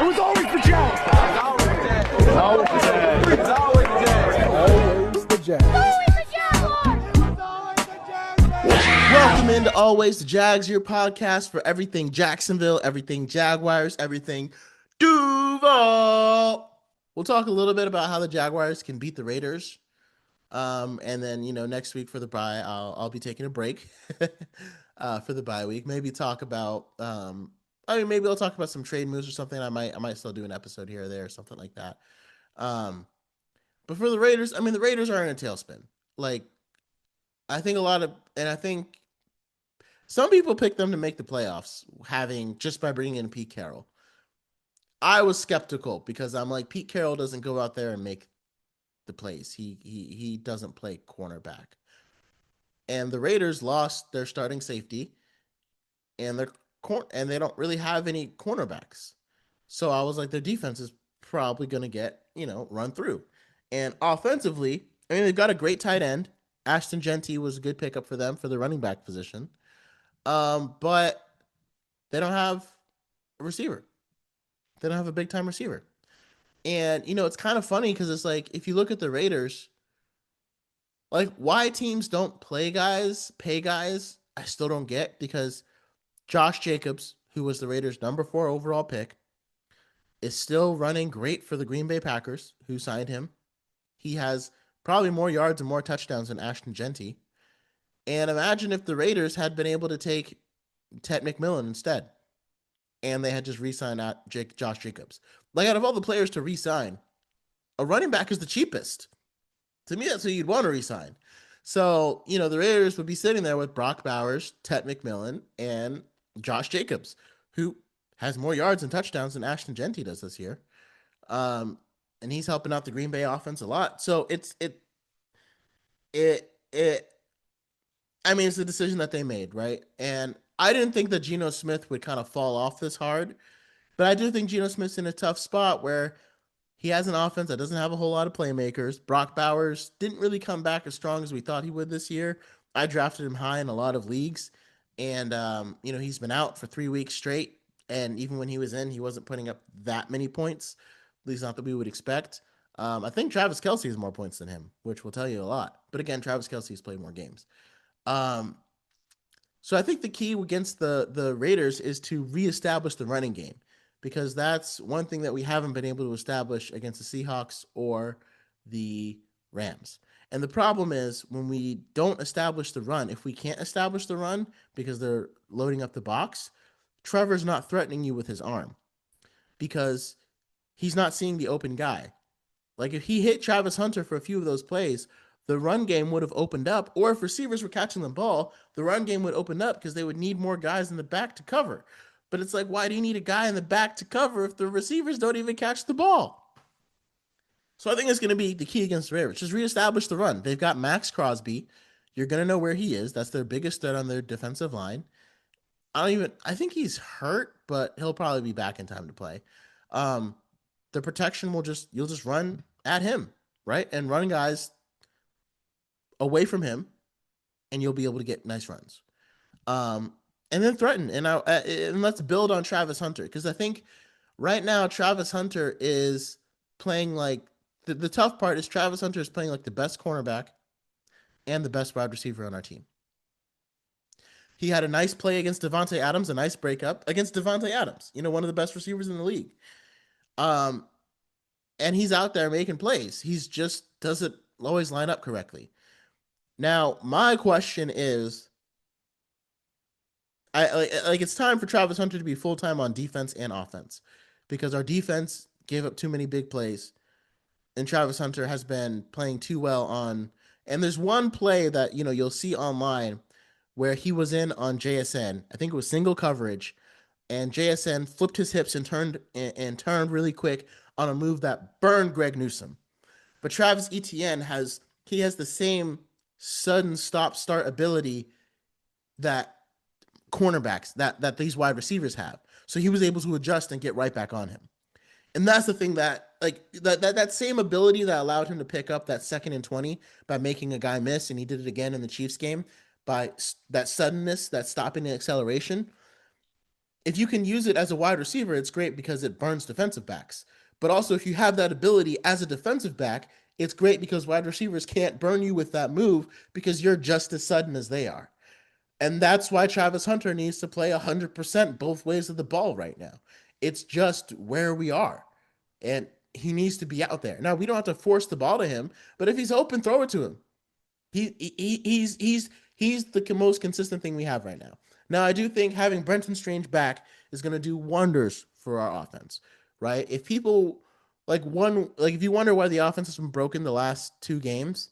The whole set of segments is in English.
was always the Jags. Always the Jags. Always the Jags. Always the Jags. Always the Jags. Welcome into Always the Jags, your podcast for everything Jacksonville, everything Jaguars, everything Duval. We'll talk a little bit about how the Jaguars can beat the Raiders. And then, next week for the bye, I'll be taking a break for the bye week. Maybe talk about, maybe I'll talk about some trade moves or something. I might still do an episode here or there or something like that. But for the Raiders, the Raiders are in a tailspin. I think some people pick them to make the playoffs, just by bringing in Pete Carroll. I was skeptical because I'm like, Pete Carroll doesn't go out there and make the plays. He doesn't play cornerback. And the Raiders lost their starting safety, and they don't really have any cornerbacks. So I was like, their defense is probably going to get, run through. And offensively, they've got a great tight end. Ashton Genty was a good pickup for them for the running back position. But they don't have a receiver. They don't have a big-time receiver. And, it's kind of funny because it's like, if you look at the Raiders, why teams don't pay guys, I still don't get, because Josh Jacobs, who was the Raiders' number 4 overall pick, is still running great for the Green Bay Packers, who signed him. He has probably more yards and more touchdowns than Ashton Genty. And imagine if the Raiders had been able to take Ted McMillan instead, and they had just re-signed Josh Jacobs. Out of all the players to re-sign, a running back is the cheapest. To me, that's who you'd want to re-sign. So, the Raiders would be sitting there with Brock Bowers, Ted McMillan, and Josh Jacobs, who has more yards and touchdowns than Ashton Genty does this year. And he's helping out the Green Bay offense a lot. So it's a decision that they made, right? And I didn't think that Geno Smith would kind of fall off this hard, but I do think Geno Smith's in a tough spot where he has an offense that doesn't have a whole lot of playmakers. Brock Bowers didn't really come back as strong as we thought he would this year. I drafted him high in a lot of leagues, and he's been out for 3 weeks straight, and even when he was in, he wasn't putting up that many points, at least not that we would expect. I think Travis Kelce has more points than him, which will tell you a lot. But again, Travis Kelce has played more games. So I think the key against the Raiders is to reestablish the running game, because that's one thing that we haven't been able to establish against the Seahawks or the Rams. And the problem is when we don't establish the run, if we can't establish the run because they're loading up the box, Trevor's not threatening you with his arm because he's not seeing the open guy. If he hit Travis Hunter for a few of those plays, the run game would have opened up, or if receivers were catching the ball, the run game would open up because they would need more guys in the back to cover. But it's why do you need a guy in the back to cover if the receivers don't even catch the ball? So I think it's going to be the key against the Raiders. Just reestablish the run. They've got Max Crosby. You're going to know where he is. That's their biggest threat on their defensive line. I think he's hurt, but he'll probably be back in time to play. The protection you'll just run at him, right? And run guys away from him, and you'll be able to get nice runs. And then threaten. And let's build on Travis Hunter, because I think right now Travis Hunter is playing the tough part is Travis Hunter is playing the best cornerback and the best wide receiver on our team. He had a nice play against Davante Adams, a nice breakup against Davante Adams, one of the best receivers in the league. And he's out there making plays. He's just doesn't always line up correctly. Now, my question is, it's time for Travis Hunter to be full-time on defense and offense, because our defense gave up too many big plays, and Travis Hunter has been playing too well on. And there's one play that you'll see online where he was in on JSN. I think it was single coverage, and JSN flipped his hips and turned really quick on a move that burned Greg Newsome. But Travis Etienne has the same sudden stop-start ability that cornerbacks, that these wide receivers have. So he was able to adjust and get right back on him. And that's the thing that that same ability that allowed him to pick up that 2nd and 20 by making a guy miss, and he did it again in the Chiefs game by that suddenness, that stopping the acceleration. if you can use it as a wide receiver, it's great because it burns defensive backs. But also, if you have that ability as a defensive back, it's great because wide receivers can't burn you with that move because you're just as sudden as they are. And that's why Travis Hunter needs to play 100% both ways of the ball right now. It's just where we are. And he needs to be out there. Now, we don't have to force the ball to him, but if he's open, throw it to him. He's the most consistent thing we have right now. Now, I do think having Brenton Strange back is going to do wonders for our offense, right? If people if you wonder why the offense has been broken the last 2 games,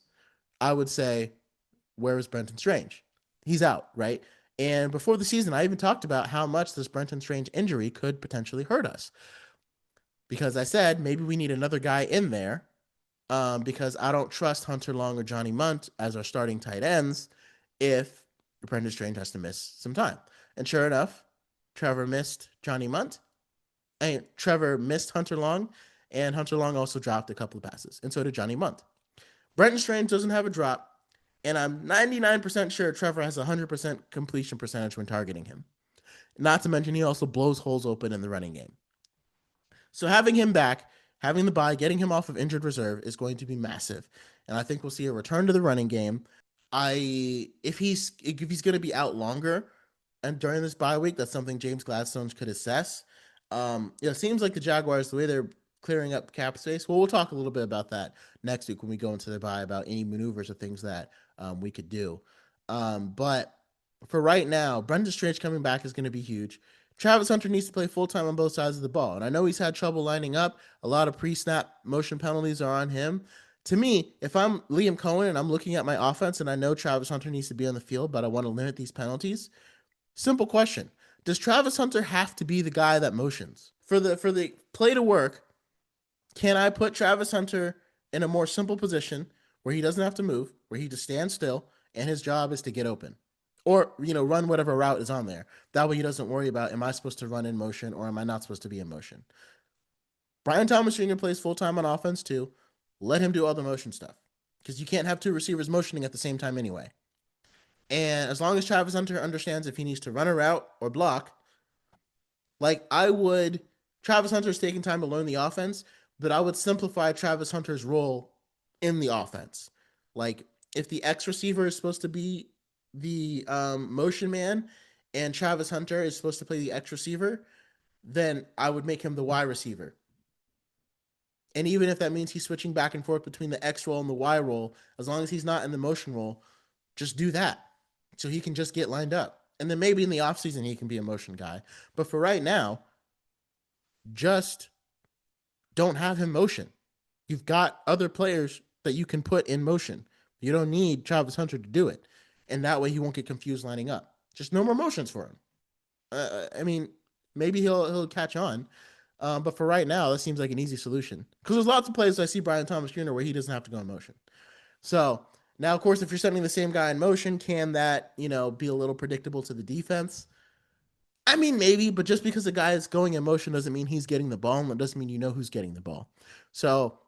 I would say, where is Brenton Strange? He's out, right? And before the season, I even talked about how much this Brenton Strange injury could potentially hurt us. Because I said maybe we need another guy in there, because I don't trust Hunter Long or Johnny Munt as our starting tight ends if Brenton Strange has to miss some time. And sure enough, Trevor missed Johnny Munt. Trevor missed Hunter Long, and Hunter Long also dropped a couple of passes, and so did Johnny Munt. Brenton Strange doesn't have a drop, and I'm 99% sure Trevor has 100% completion percentage when targeting him. Not to mention he also blows holes open in the running game. So having him back, having the bye, getting him off of injured reserve is going to be massive. And I think we'll see a return to the running game. If he's going to be out longer and during this bye week, that's something James Gladstone could assess. It seems like the Jaguars, the way they're clearing up cap space, well, we'll talk a little bit about that next week when we go into the bye about any maneuvers or things that we could do. But for right now, Brenton Strange coming back is going to be huge. Travis Hunter needs to play full-time on both sides of the ball. And I know he's had trouble lining up. A lot of pre-snap motion penalties are on him. To me, if I'm Liam Cohen and I'm looking at my offense and I know Travis Hunter needs to be on the field, but I want to limit these penalties, simple question. Does Travis Hunter have to be the guy that motions? For the play to work, can I put Travis Hunter in a more simple position where he doesn't have to move, where he just stands still, and his job is to get open? Or, run whatever route is on there. That way he doesn't worry about, am I supposed to run in motion or am I not supposed to be in motion? Brian Thomas Jr. plays full-time on offense too. Let him do all the motion stuff. Because you can't have 2 receivers motioning at the same time anyway. And as long as Travis Hunter understands if he needs to run a route or block, Travis Hunter's taking time to learn the offense, but I would simplify Travis Hunter's role in the offense. Like, if the X receiver is supposed to be the motion man and Travis Hunter is supposed to play the X receiver, then I would make him the Y receiver. And even if that means he's switching back and forth between the X role and the Y role, as long as he's not in the motion role, just do that so he can just get lined up. And then maybe in the offseason he can be a motion guy. But for right now, just don't have him motion. You've got other players that you can put in motion. You don't need Travis Hunter to do it. And that way he won't get confused lining up. Just no more motions for him. Maybe he'll catch on. But for right now, that seems like an easy solution. Because there's lots of plays I see Brian Thomas Jr. where he doesn't have to go in motion. So now, of course, if you're sending the same guy in motion, can that, be a little predictable to the defense? Maybe, but just because the guy is going in motion doesn't mean he's getting the ball, and it doesn't mean you know who's getting the ball. So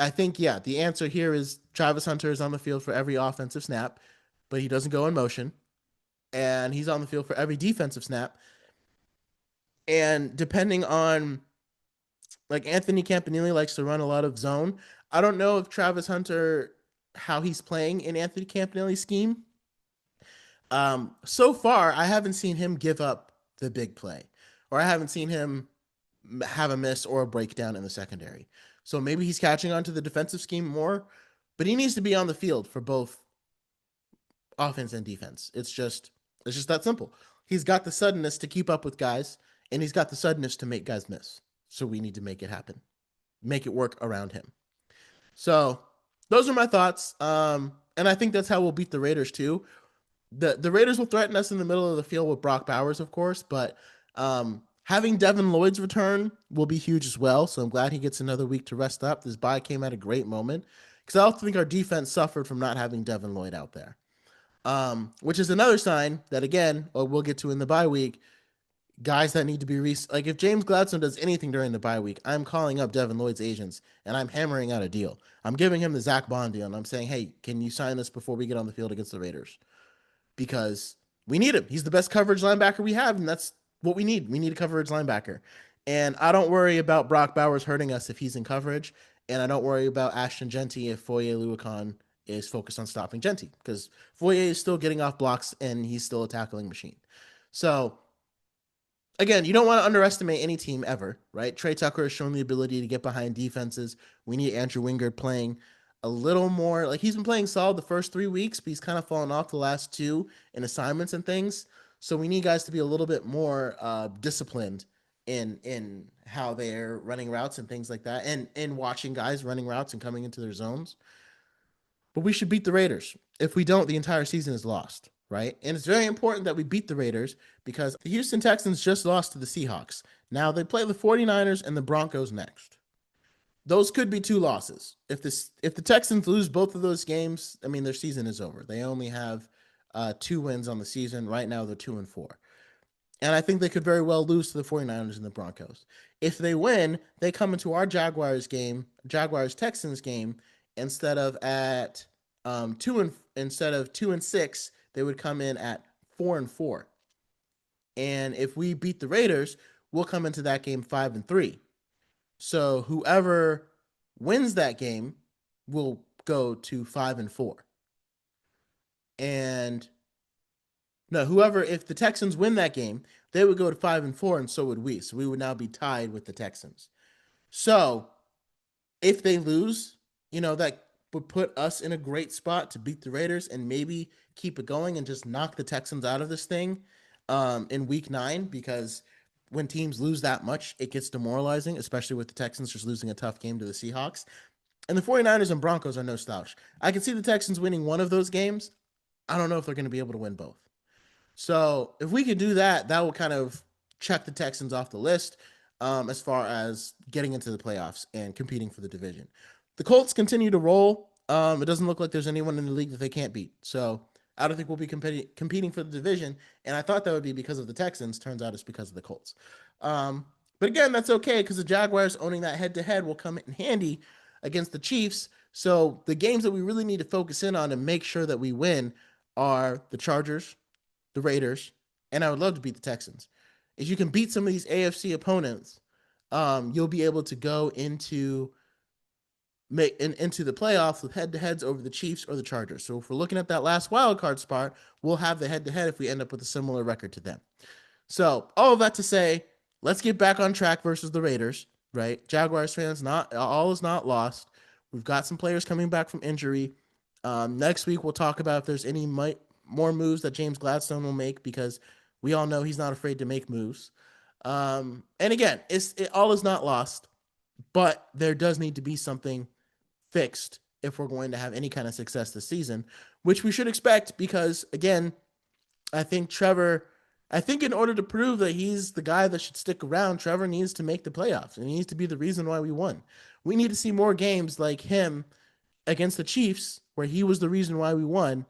I think, the answer here is Travis Hunter is on the field for every offensive snap, but he doesn't go in motion. And he's on the field for every defensive snap. And depending on, Anthony Campanile likes to run a lot of zone. I don't know if Travis Hunter, how he's playing in Anthony Campanile's scheme. So far, I haven't seen him give up the big play, or I haven't seen him have a miss or a breakdown in the secondary. So maybe he's catching on to the defensive scheme more, but he needs to be on the field for both offense and defense. It's just that simple. He's got the suddenness to keep up with guys, and he's got the suddenness to make guys miss. So we need to make it happen, make it work around him. So those are my thoughts. And I think that's how we'll beat the Raiders too. The Raiders will threaten us in the middle of the field with Brock Bowers, of course, but having Devin Lloyd's return will be huge as well. So I'm glad he gets another week to rest up. This bye came at a great moment because I also think our defense suffered from not having Devin Lloyd out there, which is another sign that, again, we'll get to in the bye week, guys that need to be if James Gladstone does anything during the bye week, I'm calling up Devin Lloyd's agents and I'm hammering out a deal. I'm giving him the Zach Bond deal and I'm saying, hey, can you sign us before we get on the field against the Raiders? Because we need him. He's the best coverage linebacker we have, and that's what we need. We need a coverage linebacker. And I don't worry about Brock Bowers hurting us if he's in coverage. And I don't worry about Ashton Genty if Foye Oluokun is focused on stopping Genty, because Foye is still getting off blocks and he's still a tackling machine. So again, you don't want to underestimate any team ever, right? Trey Tucker has shown the ability to get behind defenses. We need Andrew Wingard playing a little more. Like, he's been playing solid the first 3 weeks, but he's kind of fallen off the last 2 in assignments and things. So we need guys to be a little bit more disciplined in how they're running routes and things like that, and in watching guys running routes and coming into their zones. But we should beat the Raiders. If we don't, the entire season is lost, right? And it's very important that we beat the Raiders, because the Houston Texans just lost to the Seahawks. Now they play the 49ers and the Broncos next. Those could be 2 losses. If the Texans lose both of those games, I mean, their season is over. They only have 2 wins on the season. Right now, they're 2-4. And I think they could very well lose to the 49ers and the Broncos. If they win, they come into our Jaguars-Texans game, instead of 2-6, they would come in at 4-4. And if we beat the Raiders, we'll come into that game 5-3. So whoever wins that game will go to 5-4. And no, if the Texans win that game, they would go to 5-4, and so would we. So we would now be tied with the Texans. So if they lose, that would put us in a great spot to beat the Raiders and maybe keep it going and just knock the Texans out of this thing in week 9, because when teams lose that much, it gets demoralizing, especially with the Texans just losing a tough game to the Seahawks. And the 49ers and Broncos are no slouch. I can see the Texans winning one of those games. I don't know if they're going to be able to win both. So if we could do that, that will kind of check the Texans off the list as far as getting into the playoffs and competing for the division. The Colts continue to roll. It doesn't look like there's anyone in the league that they can't beat. So I don't think we'll be competing for the division. And I thought that would be because of the Texans. Turns out it's because of the Colts. But again, that's okay, because the Jaguars owning that head-to-head will come in handy against the Chiefs. So the games that we really need to focus in on and make sure that we win are the Chargers, the Raiders, and I would love to beat the Texans. If you can beat some of these AFC opponents, you'll be able to go into the playoffs with head-to-heads over the Chiefs or the Chargers. So if we're looking at that last wild card spot, we'll have the head-to-head if we end up with a similar record to them. So all of that to say, let's get back on track versus the Raiders, right? Jaguars fans, all is not lost. We've got some players coming back from injury. Next week, we'll talk about if there's any more moves that James Gladstone will make, because we all know he's not afraid to make moves. And again, all is not lost, but there does need to be something fixed if we're going to have any kind of success this season, which we should expect, because again, I think in order to prove that he's the guy that should stick around, Trevor needs to make the playoffs, and he needs to be the reason why we won. We need to see more games like him against the Chiefs, where he was the reason why we won,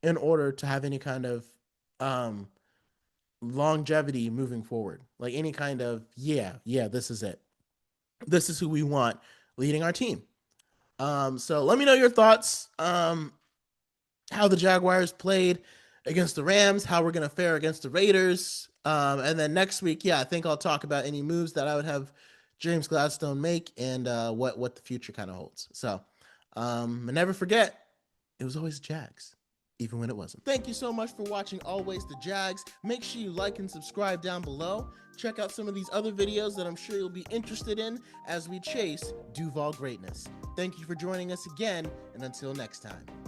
in order to have any kind of longevity moving forward. Like any kind of, this is it. This is who we want leading our team. So let me know your thoughts. How the Jaguars played against the Rams, how we're going to fare against the Raiders. And then next week, I think I'll talk about any moves that I would have James Gladstone make, and what the future kind of holds. So, and never forget, it was always Jags, even when it wasn't. Thank you so much for watching Always the Jags. Make sure you like and subscribe down below. Check out some of these other videos that I'm sure you'll be interested in as we chase Duval greatness. Thank you for joining us again, and until next time.